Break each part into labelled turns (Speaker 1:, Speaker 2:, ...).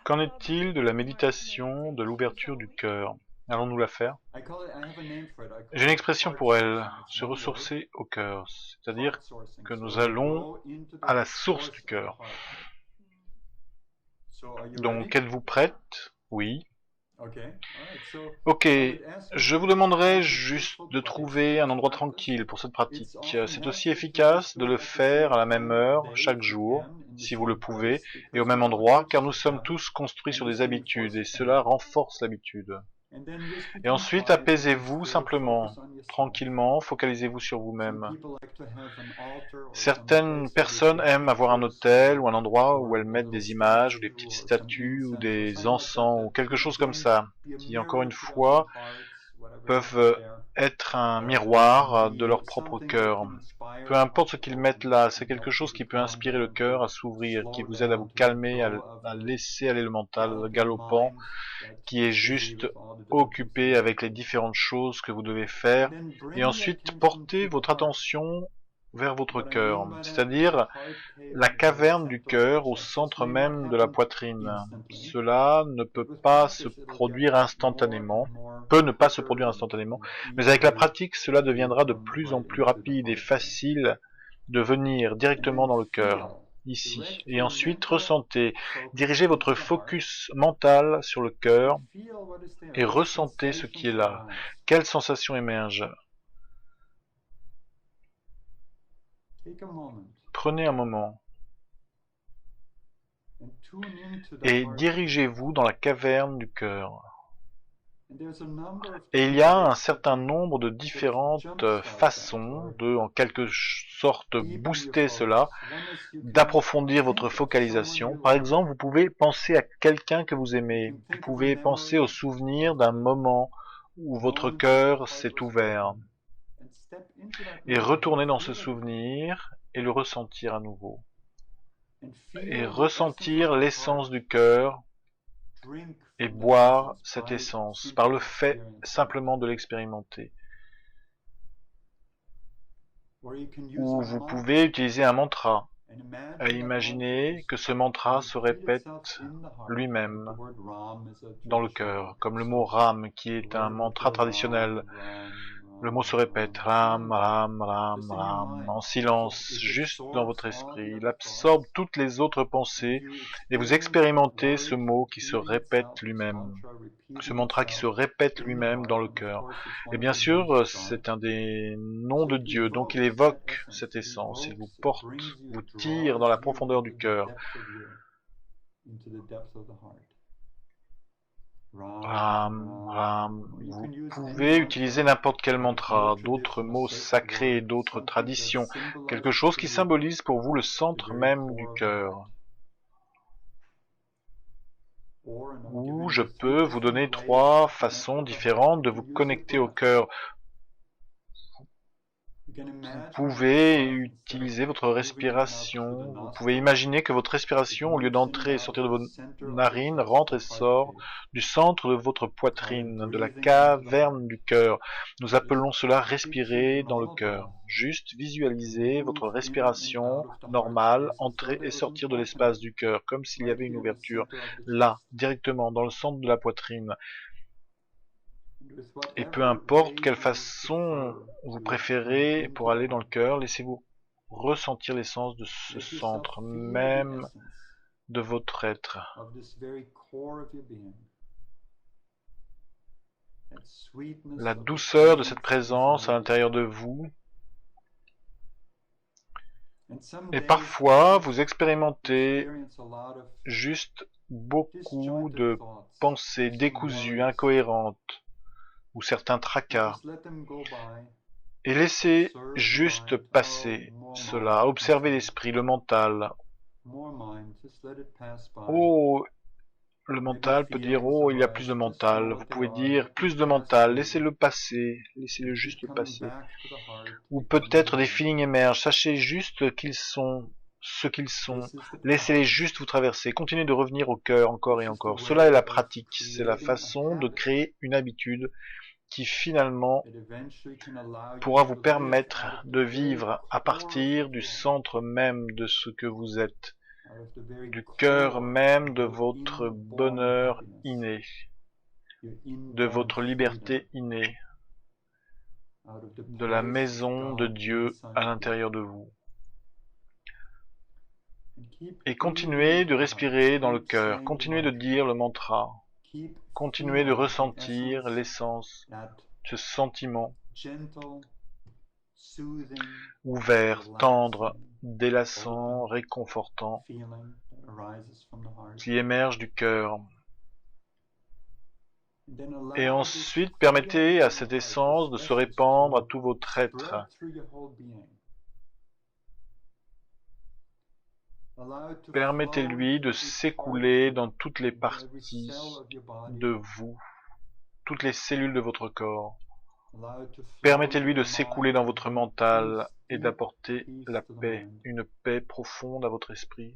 Speaker 1: Qu'en est-il de la méditation de l'ouverture du cœur? Allons-nous la faire? J'ai une expression pour elle, se ressourcer au cœur, c'est-à-dire que nous allons à la source du cœur. Donc, êtes-vous prête? Oui. Ok, je vous demanderai juste de trouver un endroit tranquille pour cette pratique. C'est aussi efficace de le faire à la même heure, chaque jour, si vous le pouvez, et au même endroit, car nous sommes tous construits sur des habitudes, et cela renforce l'habitude. Et ensuite, apaisez-vous simplement, tranquillement, focalisez-vous sur vous-même. Certaines personnes aiment avoir un hôtel ou un endroit où elles mettent des images ou des petites statues ou des encens ou quelque chose comme ça, qui encore une fois peuvent être un miroir de leur propre cœur. Peu importe ce qu'ils mettent là, c'est quelque chose qui peut inspirer le cœur à s'ouvrir, qui vous aide à vous calmer, à laisser aller le mental galopant, qui est juste occupé avec les différentes choses que vous devez faire, et ensuite portez votre attention vers votre cœur, c'est-à-dire la caverne du cœur au centre même de la poitrine. Cela ne peut pas se produire instantanément, peut ne pas se produire instantanément, mais avec la pratique, cela deviendra de plus en plus rapide et facile de venir directement dans le cœur, ici. Et ensuite, ressentez, dirigez votre focus mental sur le cœur et ressentez ce qui est là. Quelles sensations émergent? Prenez un moment et dirigez-vous dans la caverne du cœur. Et il y a un certain nombre de différentes façons de, en quelque sorte, booster cela, d'approfondir votre focalisation. Par exemple, vous pouvez penser à quelqu'un que vous aimez. Vous pouvez penser au souvenir d'un moment où votre cœur s'est ouvert. Et retourner dans ce souvenir et le ressentir à nouveau. Et ressentir l'essence du cœur et boire cette essence par le fait simplement de l'expérimenter. Ou vous pouvez utiliser un mantra et imaginer que ce mantra se répète lui-même dans le cœur, comme le mot Ram qui est un mantra traditionnel. Le mot se répète, Ram, Ram, Ram, Ram, en silence, juste dans votre esprit. Il absorbe toutes les autres pensées et vous expérimentez ce mot qui se répète lui-même, ce mantra qui se répète lui-même dans le cœur. Et bien sûr, c'est un des noms de Dieu, donc il évoque cette essence, il vous porte, vous tire dans la profondeur du cœur. Ram, Ram. Vous pouvez utiliser n'importe quel mantra, d'autres mots sacrés, d'autres traditions, quelque chose qui symbolise pour vous le centre même du cœur. Ou je peux vous donner 3 façons différentes de vous connecter au cœur. Vous pouvez utiliser votre respiration. Vous pouvez imaginer que votre respiration, au lieu d'entrer et sortir de vos narines, rentre et sort du centre de votre poitrine, de la caverne du cœur. Nous appelons cela respirer dans le cœur. Juste visualisez votre respiration normale, entrer et sortir de l'espace du cœur, comme s'il y avait une ouverture là, directement, dans le centre de la poitrine. Et peu importe quelle façon vous préférez pour aller dans le cœur, laissez-vous ressentir l'essence de ce centre même de votre être. La douceur de cette présence à l'intérieur de vous. Et parfois, vous expérimentez juste beaucoup de pensées décousues, incohérentes, ou certains tracas. Et laissez juste passer cela, observez l'esprit, le mental. Oh, le mental peut dire, oh, il y a plus de mental. Vous pouvez dire, plus de mental, laissez-le passer, laissez-le juste passer. Ou peut-être des feelings émergent, sachez juste qu'ils sont ce qu'ils sont, laissez-les juste vous traverser, continuez de revenir au cœur encore et encore. Cela est la pratique, c'est la façon de créer une habitude qui finalement pourra vous permettre de vivre à partir du centre même de ce que vous êtes. du cœur même de votre bonheur inné, de votre liberté innée, de la maison de Dieu à l'intérieur de vous. Et continuez de respirer dans le cœur, continuez de dire le mantra, continuez de ressentir l'essence, ce sentiment ouvert, tendre, délassant, réconfortant, qui émerge du cœur. Et ensuite, permettez à cette essence de se répandre à tout votre être. Permettez-lui de s'écouler dans toutes les parties de vous, toutes les cellules de votre corps. Permettez-lui de s'écouler dans votre mental et d'apporter la paix, une paix profonde à votre esprit.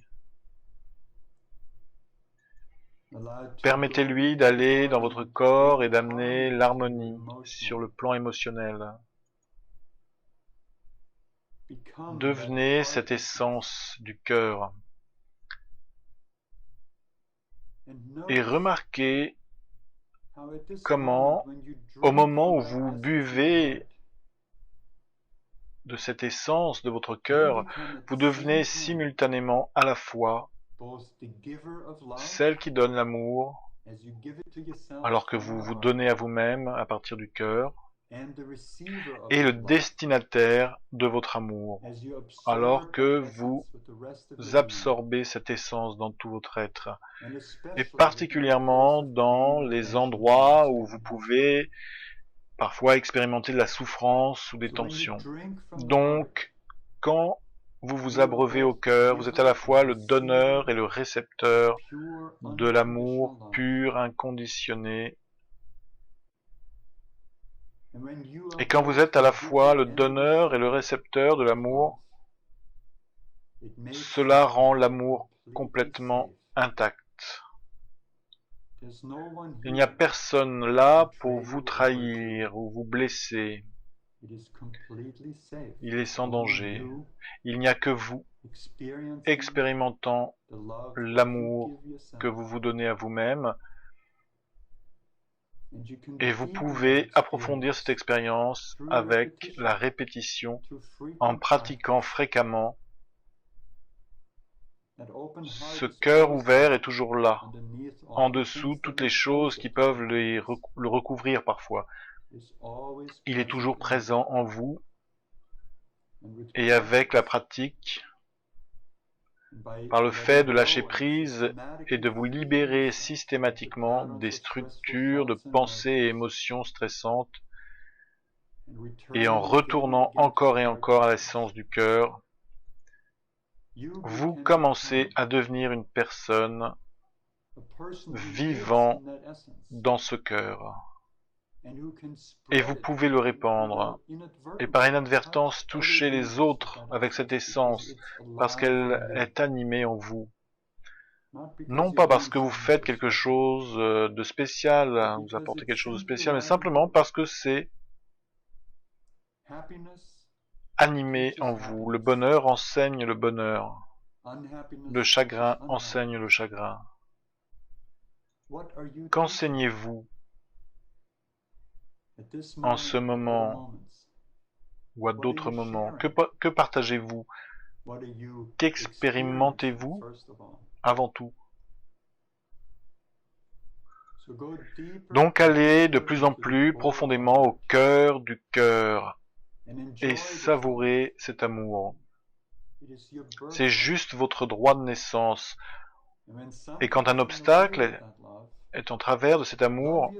Speaker 1: Permettez-lui d'aller dans votre corps et d'amener l'harmonie sur le plan émotionnel. Devenez cette essence du cœur. Et remarquez comment, au moment où vous buvez de cette essence de votre cœur, vous devenez simultanément à la fois celle qui donne l'amour, alors que vous vous donnez à vous-même à partir du cœur, et le destinataire de votre amour, alors que vous absorbez cette essence dans tout votre être, et particulièrement dans les endroits où vous pouvez parfois expérimenter de la souffrance ou des tensions. Donc, quand vous vous abreuvez au cœur, vous êtes à la fois le donneur et le récepteur de l'amour pur, inconditionné. Et quand vous êtes à la fois le donneur et le récepteur de l'amour, cela rend l'amour complètement intact. Il n'y a personne là pour vous trahir ou vous blesser. Il est sans danger. Il n'y a que vous, expérimentant l'amour que vous vous donnez à vous-même, et vous pouvez approfondir cette expérience avec la répétition, en pratiquant fréquemment. Ce cœur ouvert est toujours là, en dessous toutes les choses qui peuvent le recouvrir parfois. Il est toujours présent en vous, et avec la pratique, par le fait de lâcher prise et de vous libérer systématiquement des structures de pensées et émotions stressantes, et en retournant encore et encore à l'essence du cœur, vous commencez à devenir une personne vivant dans ce cœur. Et vous pouvez le répandre, et par inadvertance toucher les autres avec cette essence, parce qu'elle est animée en vous. Non pas parce que vous faites quelque chose de spécial, vous apportez quelque chose de spécial, mais simplement parce que c'est animé en vous. Le bonheur enseigne le bonheur. Le chagrin enseigne le chagrin. Qu'enseignez-vous en ce moment ou à d'autres moments? Que partagez-vous? Qu'expérimentez-vous avant tout? Donc allez de plus en plus profondément au cœur du cœur et savourez cet amour. C'est juste votre droit de naissance. Et quand un obstacle est en travers de cet amour,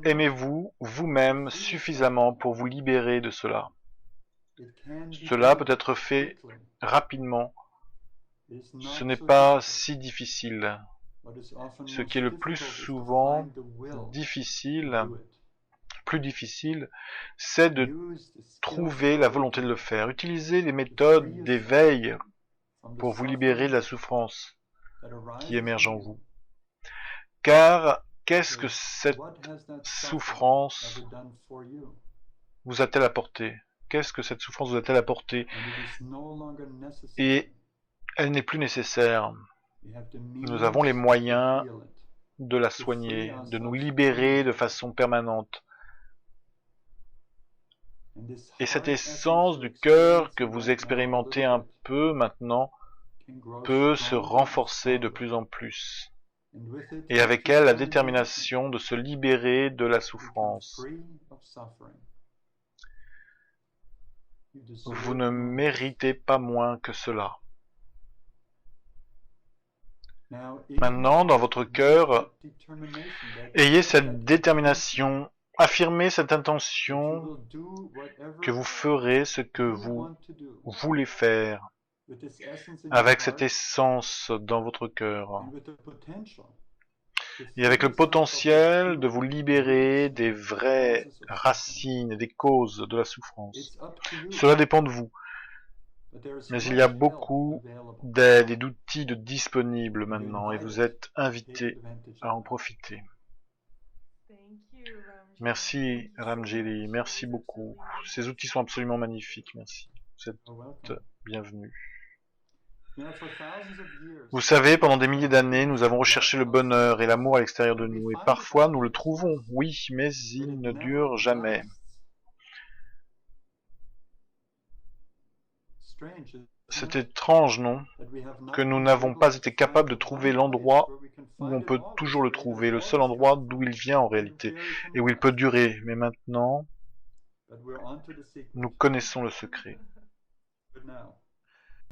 Speaker 1: aimez-vous vous-même suffisamment pour vous libérer de cela. Cela peut être fait rapidement. Ce n'est pas si difficile. Ce qui est le plus souvent plus difficile, c'est de trouver la volonté de le faire. Utilisez les méthodes d'éveil pour vous libérer de la souffrance qui émerge en vous. Car qu'est-ce que cette souffrance vous a-t-elle apporté? Qu'est-ce que cette souffrance vous a-t-elle apporté? Et elle n'est plus nécessaire. Nous avons les moyens de la soigner, de nous libérer de façon permanente. Et cette essence du cœur que vous expérimentez un peu maintenant peut se renforcer de plus en plus. Et avec elle, la détermination de se libérer de la souffrance. Vous ne méritez pas moins que cela. Maintenant, dans votre cœur, ayez cette détermination, affirmez cette intention que vous ferez ce que vous voulez faire avec cette essence dans votre cœur et avec le potentiel de vous libérer des vraies racines, des causes de la souffrance. Cela dépend de vous. Mais il y a beaucoup d'aides et d'outils disponibles maintenant et vous êtes invités à en profiter. Merci Ramjeli, merci beaucoup. Ces outils sont absolument magnifiques, merci. Vous êtes bienvenus. Vous savez, pendant des milliers d'années, nous avons recherché le bonheur et l'amour à l'extérieur de nous, et parfois nous le trouvons, oui, mais il ne dure jamais. C'est étrange, non? Que nous n'avons pas été capables de trouver l'endroit où on peut toujours le trouver, le seul endroit d'où il vient en réalité, et où il peut durer. Mais maintenant, nous connaissons le secret.